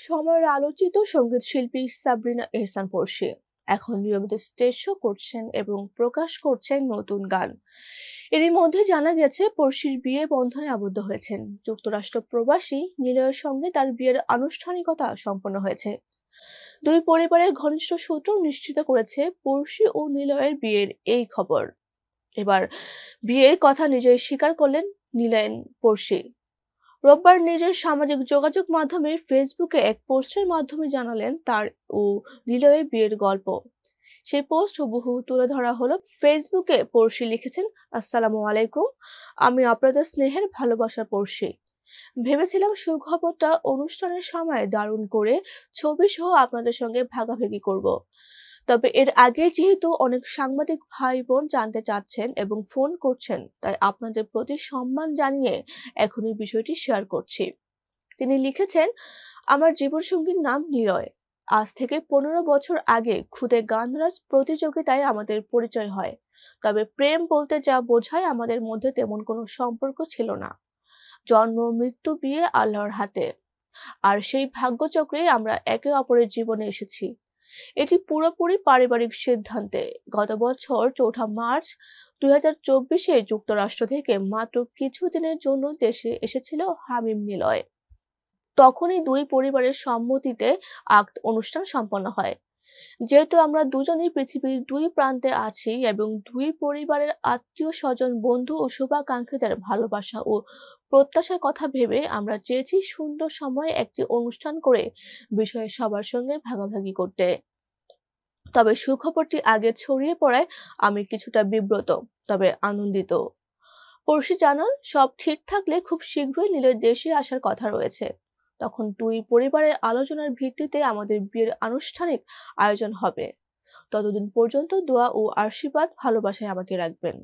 সময়ের আলোচিত সঙ্গীত শিল্পী সাবরিনা এহসান পড়শি এখন নিয়মিত স্টেজ শো করছেন এবং প্রকাশ করছেন নতুন গান। এরই মধ্যে জানা গেছে পড়শির বিয়ে বন্ধনে আবদ্ধ হয়েছেন। যুক্তরাষ্ট্র প্রবাসী নিলয়ের সঙ্গে তার বিয়ের আনুষ্ঠানিকতা সম্পন্ন হয়েছে। দুই পরিবারের ঘনিষ্ঠ সূত্র নিশ্চিত করেছে পড়শি ও নিলয়ের বিয়ের এই খবর। এবার বিয়ের কথা নিজেই স্বীকার করলেন নিলয়ন পড়শি। রোববার নিজের সামাজিক যোগাযোগ মাধ্যমে ফেসবুকে এক পোস্টের মাধ্যমে জানালেন তার ও নিলয়ের বিয়ের গল্প। সেই পোস্ট হুবহু তুলে ধরা হলো ফেসবুকে। পড়শি লিখেছেন, আসসালামু আলাইকুম, আমি আপনাদের স্নেহের ভালোবাসার পড়শি। ভেবেছিলাম সুখবরটা অনুষ্ঠানের সময় দারুণ করে ছবি সহ আপনাদের সঙ্গে ভাগাভাগি করব। তবে এর আগে যেহেতু অনেক সাংবাদিক ভাই বোন জানতে চাচ্ছেন এবং ফোন করছেন, তাই আপনাদের প্রতি সম্মান জানিয়ে এখন এই বিষয়টি শেয়ার করছি। তিনি লিখেছেন, আমার জীবনসঙ্গীর নাম নিলয়। আজ থেকে 15 বছর আগে খুদে গানরাজ প্রতিযোগিতায় আমাদের পরিচয় হয়। তবে প্রেম বলতে যা বোঝায় আমাদের মধ্যে তেমন কোনো সম্পর্ক ছিল না। জন্ম মৃত্যু বিয়ে আল্লাহর হাতে, আর সেই ভাগ্যচক্রে আমরা একে অপরের জীবনে এসেছি। এটি পুরোপুরি পারিবারিক সিদ্ধান্তে। গত বছর 4 মার্চ 2024-এ যুক্তরাষ্ট্র থেকে মাত্র কিছুদিনের জন্য দেশে এসেছিল হামিম নিলয়। তখনই দুই পরিবারের সম্মতিতে অনুষ্ঠান সম্পন্ন হয়। যেহেতু আমরা দুজনেই পৃথিবীর দুই প্রান্তে আছি এবং দুই পরিবারের আত্মীয় স্বজন বন্ধু ও শুভাকাঙ্ক্ষীদের ভালোবাসা ও প্রত্যাশার কথা ভেবে আমরা চেয়েছি সুন্দর সময়ে একটি অনুষ্ঠান করে বিষয়ে সবার সঙ্গে ভাগাভাগি করতে। তবে সুখবরটি আগে ছড়িয়ে পড়ায় আমি কিছুটা বিব্রত, তবে আনন্দিত। পড়শি জানান, সব ঠিক থাকলে খুব শীঘ্রই নিলয় দেশে আসার কথা রয়েছে। তখন দুই পরিবারের আলোচনার ভিত্তিতে আমাদের বিয়ের আনুষ্ঠানিক আয়োজন হবে। ততদিন পর্যন্ত দোয়া ও আশীর্বাদ ভালোবাসায় আমাকে রাখবেন।